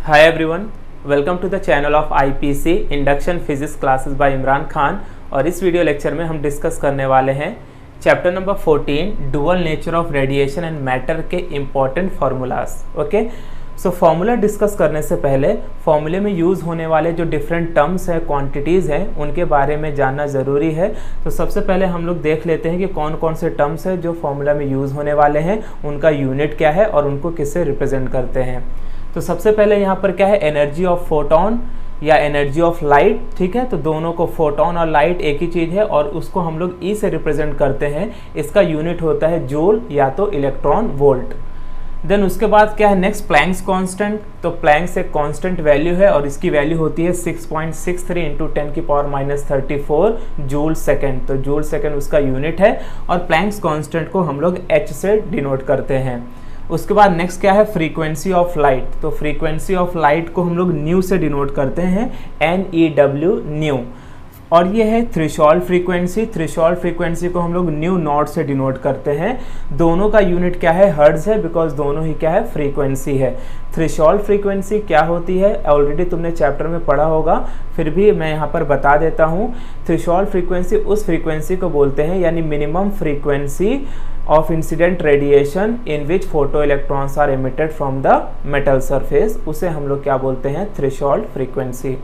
Hi everyone, welcome to the channel of IPC induction physics classes bye Imran Khan. और इस video lecture में हम discuss करने वाले हैं chapter number 14 dual nature of radiation and matter के important formulas. Okay, so formula discuss करने से पहले फार्मूले में यूज़ होने वाले जो डिफरेंट टर्म्स हैं, क्वांटिटीज़ हैं, उनके बारे में जानना ज़रूरी है। तो सबसे पहले हम लोग देख लेते हैं कि कौन कौन से टर्म्स हैं जो फार्मूला में यूज़ होने वाले हैं, उनका यूनिट क्या है और उनको किससे रिप्रेजेंट करते हैं। तो सबसे पहले यहाँ पर क्या है, एनर्जी ऑफ फोटोन या एनर्जी ऑफ लाइट। ठीक है, तो दोनों को फोटोन और लाइट एक ही चीज़ है और उसको हम लोग ई से रिप्रेजेंट करते हैं। इसका यूनिट होता है जूल या तो इलेक्ट्रॉन वोल्ट। देन उसके बाद क्या है नेक्स्ट, प्लैंक्स कांस्टेंट। तो प्लैंक्स एक कांस्टेंट वैल्यू है और इसकी वैल्यू होती है 6.63 इंटू 10⁻⁻34 जूल सेकेंड। तो जूल सेकेंड उसका यूनिट है और प्लैंक्स कांस्टेंट को हम लोग एच से डिनोट करते हैं। उसके बाद नेक्स्ट क्या है, फ्रीक्वेंसी ऑफ लाइट। तो फ्रीक्वेंसी ऑफ लाइट को हम लोग न्यू से डिनोट करते हैं, NEW न्यू। और ये है थ्रेशोल्ड फ्रीक्वेंसी। थ्रेशोल्ड फ्रीक्वेंसी को हम लोग न्यू नॉट से डिनोट करते हैं। दोनों का यूनिट क्या है, हर्ट्ज है, बिकॉज दोनों ही क्या है, फ्रीक्वेंसी है। थ्रेशोल्ड फ्रीक्वेंसी क्या होती है, ऑलरेडी तुमने चैप्टर में पढ़ा होगा, फिर भी मैं यहाँ पर बता देता हूँ। थ्रेशोल्ड फ्रीक्वेंसी उस फ्रीक्वेंसी को बोलते हैं, यानी minimum frequency of incident radiation in which photoelectrons are emitted from the metal surface, उसे हम लोग क्या बोलते हैं, थ्रेशोल्ड फ्रीक्वेंसी।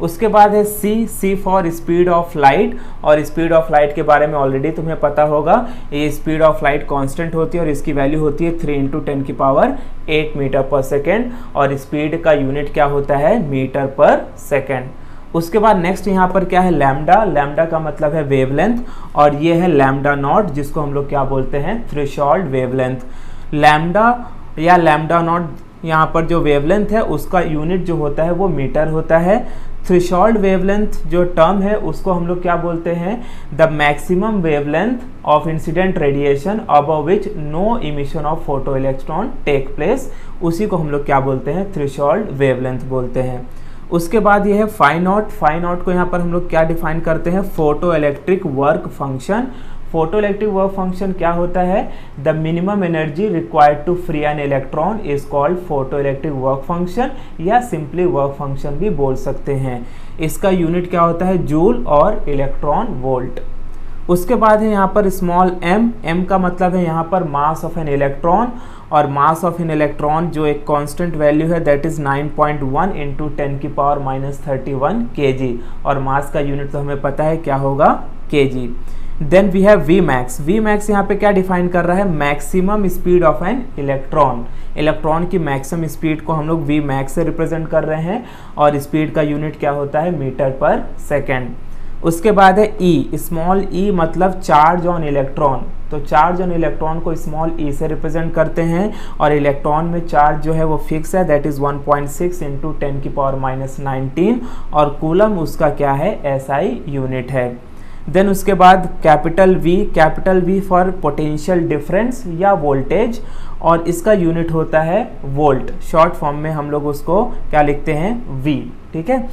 उसके बाद है C for speed of light. और स्पीड ऑफ लाइट के बारे में ऑलरेडी तुम्हें पता होगा, ये स्पीड ऑफ लाइट कांस्टेंट होती है और इसकी वैल्यू होती है 3 इंटू 10⁸ मीटर पर सेकेंड। और स्पीड का यूनिट क्या होता है, मीटर पर सेकेंड। उसके बाद नेक्स्ट यहाँ पर क्या है, लैम्डा। लैम्डा का मतलब है वेवलेंथ और ये है लैम्डा नॉट, जिसको हम लोग क्या बोलते हैं, थ्रेशोल्ड वेवलेंथ। लैम्डा या लैम्डा नॉट, यहाँ पर जो वेवलेंथ है उसका यूनिट जो होता है वो मीटर होता है। थ्रेशोल्ड वेवलेंथ जो टर्म है उसको हम लोग क्या बोलते हैं, the maximum wavelength of incident radiation above which no emission of photo electron take place, उसी को हम लोग क्या बोलते हैं, थ्रेशोल्ड वेवलेंथ बोलते हैं। उसके बाद ये है फाई नॉट। फाई नॉट को यहाँ पर हम लोग क्या डिफाइन करते हैं, photo electric work function. Photo electric work function क्या होता है, the minimum energy required to free an electron is called photo electric work function, या सिंपली वर्क फंक्शन भी बोल सकते हैं। इसका यूनिट क्या होता है, जूल और इलेक्ट्रॉन वोल्ट। उसके बाद है यहाँ पर स्मॉल m का मतलब है यहाँ पर मास ऑफ एन इलेक्ट्रॉन। और मास ऑफ एन इलेक्ट्रॉन जो एक कांस्टेंट वैल्यू है, दैट इज 9.1 इंटू 10⁻31 kg। और मास का यूनिट तो हमें पता है क्या होगा, kg। Then we have V max. V max यहाँ पे क्या डिफाइन कर रहा है, maximum speed of an electron. Electron की मैक्सिमम स्पीड को हम लोग V मैक्स से रिप्रेजेंट कर रहे हैं और स्पीड का यूनिट क्या होता है, मीटर पर सेकेंड। उसके बाद है E। स्मॉल e मतलब चार्ज ऑन इलेक्ट्रॉन। तो चार्ज ऑन इलेक्ट्रॉन को स्मॉल e से रिप्रेजेंट करते हैं और इलेक्ट्रॉन में चार्ज जो है वो फिक्स है, दैट इज 1.6 इंटू 10⁻⁻19 और कूलम उसका क्या है, SI यूनिट है। देन उसके बाद capital V for potential difference या वोल्टेज और इसका यूनिट होता है वोल्ट। शॉर्ट फॉर्म में हम लोग उसको क्या लिखते हैं, V। ठीक है।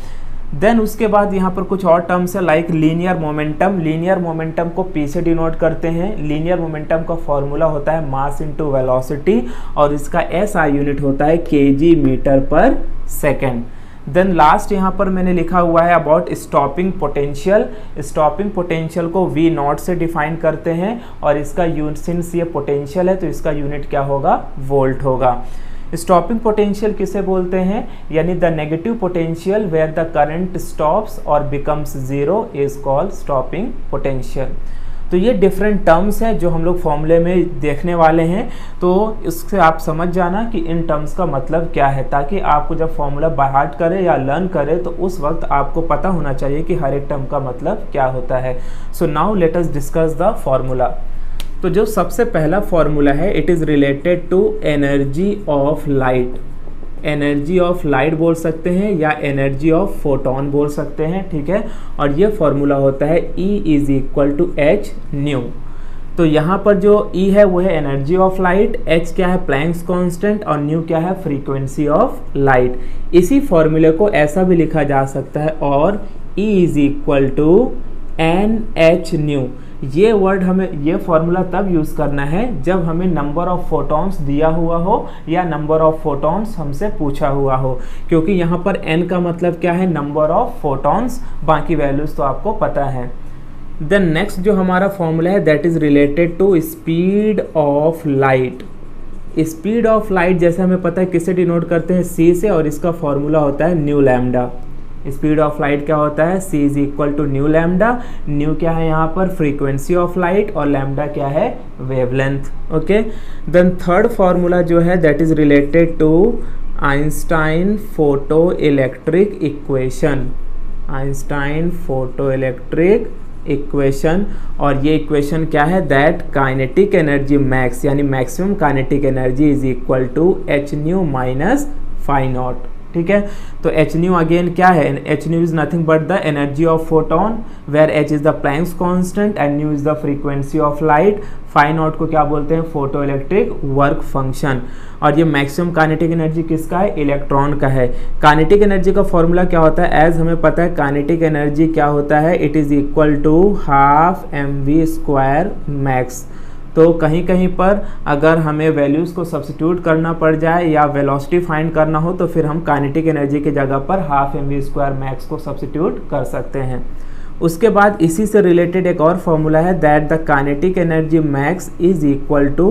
देन उसके बाद यहाँ पर कुछ और टर्म्स है, like linear momentum. Linear momentum को P से डिनोट करते हैं। लीनियर मोमेंटम का फॉर्मूला होता है मास इनटू वेलोसिटी और इसका SI यूनिट होता है kg मीटर पर सेकेंड। देन लास्ट यहाँ पर मैंने लिखा हुआ है about stopping potential. Stopping potential को V नॉट से डिफाइन करते हैं और इसका यूनिट, सिंस ये पोटेंशियल है तो इसका यूनिट क्या होगा, वोल्ट होगा। स्टॉपिंग पोटेंशियल किसे बोलते हैं, यानी the negative potential where the current stops और becomes zero is called stopping potential. तो ये डिफरेंट टर्म्स हैं जो हम लोग फॉर्मूले में देखने वाले हैं। तो इससे आप समझ जाना कि इन टर्म्स का मतलब क्या है, ताकि आपको जब फॉर्मूला बाय हार्ट करे या लर्न करे तो उस वक्त आपको पता होना चाहिए कि हर एक टर्म का मतलब क्या होता है। So now let us discuss the formula. तो जो सबसे पहला फॉर्मूला है, it is related to energy of light. Energy of light बोल सकते हैं या एनर्जी ऑफ फोटोन बोल सकते हैं। ठीक है, और ये फॉर्मूला होता है E is equal to H nu. तो यहाँ पर जो E है वो है एनर्जी ऑफ लाइट, H क्या है, प्लैंक्स कांस्टेंट, और न्यू क्या है, फ्रीक्वेंसी ऑफ लाइट। इसी फॉर्मूले को ऐसा भी लिखा जा सकता है, और E is equal to NH nu, ये वर्ड हमें, ये फॉर्मूला तब यूज़ करना है जब हमें नंबर ऑफ फोटॉन्स दिया हुआ हो या नंबर ऑफ फोटॉन्स हमसे पूछा हुआ हो, क्योंकि यहाँ पर n का मतलब क्या है, नंबर ऑफ फोटॉन्स, बाकी वैल्यूज़ तो आपको पता है। देन नेक्स्ट जो हमारा फॉर्मूला है that is related to speed of light. Speed of light जैसे हमें पता है किससे डिनोट करते हैं, c से, और इसका फॉर्मूला होता है nu lambda. Speed of light क्या होता है, c is equal to nu lambda. Nu क्या है यहाँ पर, फ्रीक्वेंसी ऑफ लाइट, और लैम्डा क्या है, wavelength. Okay, then third formula जो है that is related to Einstein photo electric equation. Einstein photo electric equation, और ये इक्वेशन क्या है, दैट काइनेटिक एनर्जी मैक्स यानी maximum kinetic energy is equal to h nu minus phi not. ठीक है, तो एच न्यू अगेन क्या है, h nu is nothing but the energy of photon, where h is the Planck's constant and nu is the frequency of light. Phi nought को क्या बोलते हैं, photo electric work function. और ये maximum kinetic energy किसका है, electron का है। काइनेटिक एनर्जी का फॉर्मूला क्या होता है, एज हमें पता है काइनेटिक एनर्जी क्या होता है, it is equal to half mv² max. तो कहीं कहीं पर अगर हमें वैल्यूज़ को सब्स्टिट्यूट करना पड़ जाए या वेलोसिटी फाइंड करना हो तो फिर हम काइनेटिक एनर्जी की जगह पर हाफ mv² मैक्स को सब्स्टिट्यूट कर सकते हैं। उसके बाद इसी से रिलेटेड एक और फॉर्मूला है that the kinetic energy max is equal to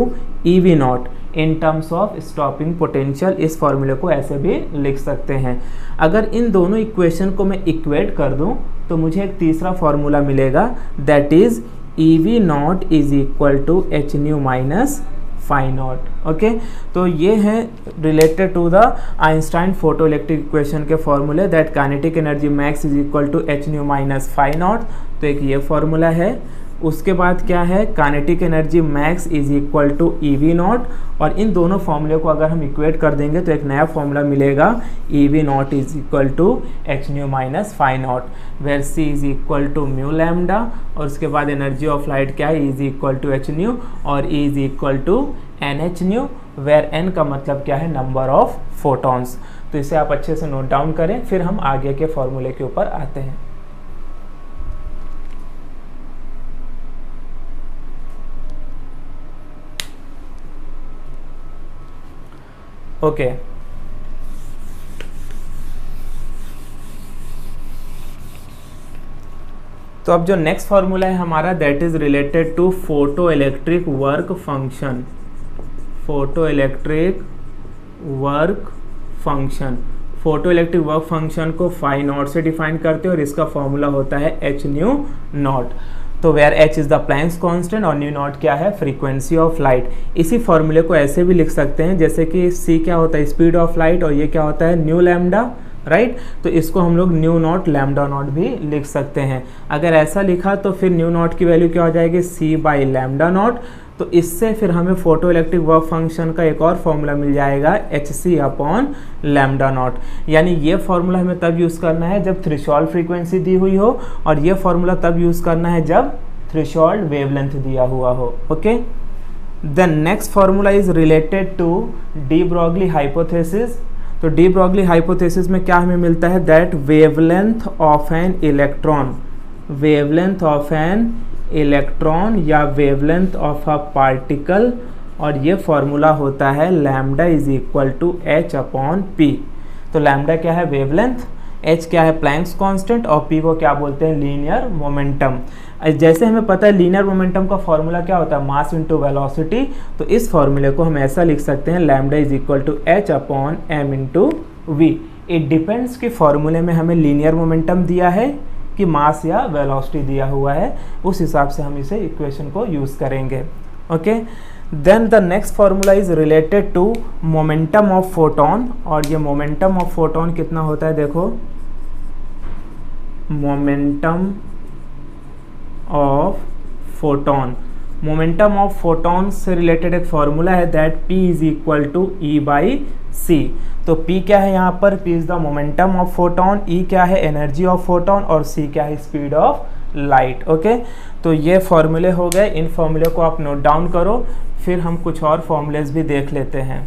EV nought in terms of stopping potential. इस फॉर्मूले को ऐसे भी लिख सकते हैं। अगर इन दोनों इक्वेशन को मैं इक्वेट कर दूं तो मुझे एक तीसरा फॉर्मूला मिलेगा that is EV nought is equal to h nu minus phi nought. Okay, तो ये है related to the Einstein photo electric equation के फॉर्मूले that kinetic energy max is equal to h nu minus phi nought. तो एक ये formula है। उसके बाद क्या है, kinetic energy max is equal to EV nought, और इन दोनों फॉर्मूले को अगर हम इक्वेट कर देंगे तो एक नया फॉर्मूला मिलेगा EV nought is equal to h nu minus phi nought, where C is equal to mu lambda, और उसके बाद एनर्जी ऑफ लाइट क्या है, is equal to h nu, और E is equal to NH nu, where N का मतलब क्या है, नंबर ऑफ फोटॉन्स। तो इसे आप अच्छे से नोट डाउन करें, फिर हम आगे के फॉर्मूले के ऊपर आते हैं। ओके, तो अब जो नेक्स्ट फॉर्मूला है हमारा that is related to photo electric work function. Photo electric work function, photo electric work function को फाई नॉट से डिफाइन करते हैं और इसका फॉर्मूला होता है एच न्यू नॉट। तो where h is the Planck's constant और न्यू नॉट क्या है, फ्रीक्वेंसी ऑफ लाइट। इसी फॉर्मूले को ऐसे भी लिख सकते हैं जैसे कि सी क्या होता है, स्पीड ऑफ लाइट, और ये क्या होता है, न्यू लैम्डा, राइट। तो इसको हम लोग न्यू नॉट लैम्डा नॉट भी लिख सकते हैं। अगर ऐसा लिखा तो फिर न्यू नॉट की वैल्यू क्या हो जाएगी, सी बाई लैम्डा नॉट। तो इससे फिर हमें फोटो इलेक्ट्रिक वर्क फंक्शन का एक और फॉर्मूला मिल जाएगा h c upon lambda nought. यानी ये फॉर्मूला हमें तब यूज़ करना है जब थ्रेशोल्ड फ्रीक्वेंसी दी हुई हो, और ये फॉर्मूला तब यूज़ करना है जब थ्रेशोल्ड वेवलेंथ दिया हुआ हो। Okay, the next formula is related to de Broglie hypothesis. तो डी ब्रॉगली हाइपोथेसिस में क्या हमें मिलता है, that wavelength of an electron, wavelength of an electron या वेवलेंथ ऑफ अ पार्टिकल, और ये फॉर्मूला होता है lambda is equal to h upon p. तो लैम्डा क्या है, वेवलेंथ, एच क्या है, प्लैंक्स कांस्टेंट, और पी को क्या बोलते हैं, लीनियर मोमेंटम। जैसे हमें पता है लीनियर मोमेंटम का फॉर्मूला क्या होता है, मास इनटू वेलोसिटी। तो इस फॉर्मूले को हम ऐसा लिख सकते हैं lambda is equal to h upon m into v. It depends कि फॉर्मूले में हमें लीनियर मोमेंटम दिया है कि मास या वेलोसिटी दिया हुआ है, उस हिसाब से हम इसे इक्वेशन को यूज़ करेंगे। Okay, then the next formula is related to momentum of photon, और ये मोमेंटम ऑफ फोटोन कितना होता है, देखो momentum of photon, momentum of photon से रिलेटेड एक फॉर्मूला है that P is equal to E by C। तो P क्या है यहाँ पर, P is the momentum of photon, E क्या है, एनर्जी ऑफ फोटोन, और C क्या है, स्पीड ऑफ लाइट। ओके, तो ये फॉर्मूले हो गए। इन फॉर्मूले को आप नोट डाउन करो, फिर हम कुछ और फॉर्मूलेज भी देख लेते हैं।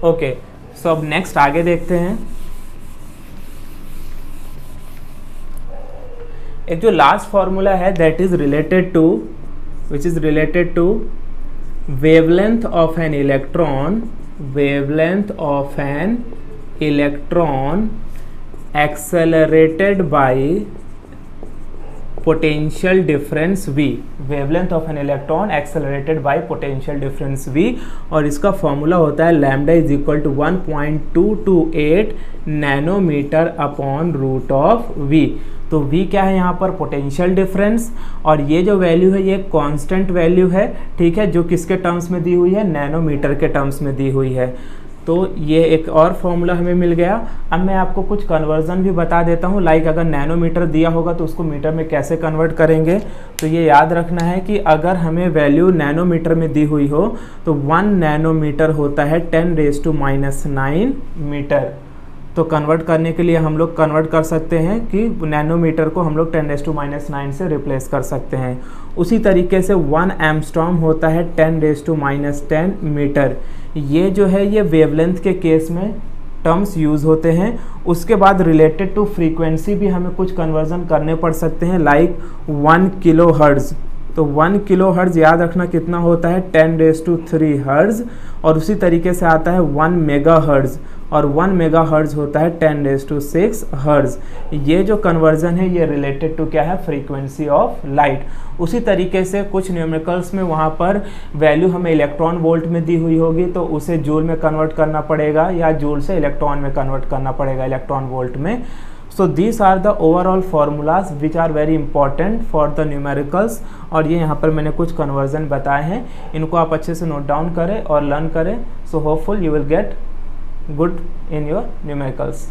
ओके, सो अब नेक्स्ट आगे देखते हैं। एक जो लास्ट फॉर्मूला है that is related to, which is related to wavelength of an electron, wavelength of an electron accelerated by potential difference V, wavelength of an electron accelerated by potential difference V, और इसका formula होता है lambda is equal to 1.228 nanometre upon root of V। तो V क्या है यहाँ पर? Potential difference, और ये जो वैल्यू है ये कांस्टेंट वैल्यू है, ठीक है, जो किसके टर्म्स में दी हुई है? नैनोमीटर के टर्म्स में दी हुई है। तो ये एक और फॉर्मूला हमें मिल गया। अब मैं आपको कुछ कन्वर्जन भी बता देता हूँ, लाइक अगर नैनोमीटर दिया होगा तो उसको मीटर में कैसे कन्वर्ट करेंगे। तो ये याद रखना है कि अगर हमें वैल्यू नैनोमीटर में दी हुई हो तो 1 नैनोमीटर होता है 10⁻⁹ मीटर। तो कन्वर्ट करने के लिए हम लोग कन्वर्ट कर सकते हैं कि नैनोमीटर को हम लोग 10⁻⁹ से रिप्लेस कर सकते हैं। उसी तरीके से 1 एंगस्ट्रॉम होता है 10⁻10 मीटर। ये जो है ये वेवलेंथ के केस में टर्म्स यूज़ होते हैं। उसके बाद रिलेटेड टू फ्रीक्वेंसी भी हमें कुछ कन्वर्जन करने पड़ सकते हैं, लाइक 1 किलो हर्ट्ज़। तो 1 किलो हर्ट्ज़ याद रखना कितना होता है? 10⁻³ हर्ट्ज़। और उसी तरीके से आता है 1 मेगा हर्ट्ज़, और 1 मेगा हर्ट्ज़ होता है 10⁻6 हर्ट्ज़। ये जो कन्वर्जन है ये रिलेटेड टू क्या है? Frequency of light. उसी तरीके से कुछ न्यूमेरिकल्स में वहाँ पर वैल्यू हमें इलेक्ट्रॉन वोल्ट में दी हुई होगी तो उसे जूल में कन्वर्ट करना पड़ेगा, या जूल से इलेक्ट्रॉन में कन्वर्ट करना पड़ेगा, इलेक्ट्रॉन वोल्ट में। So these are the overall formulas which are very important for the numericals, और ये यहाँ पर मैंने कुछ कन्वर्जन बताए हैं, इनको आप अच्छे से नोट डाउन करें और लर्न करें। So hopeful you will get good in your numericals.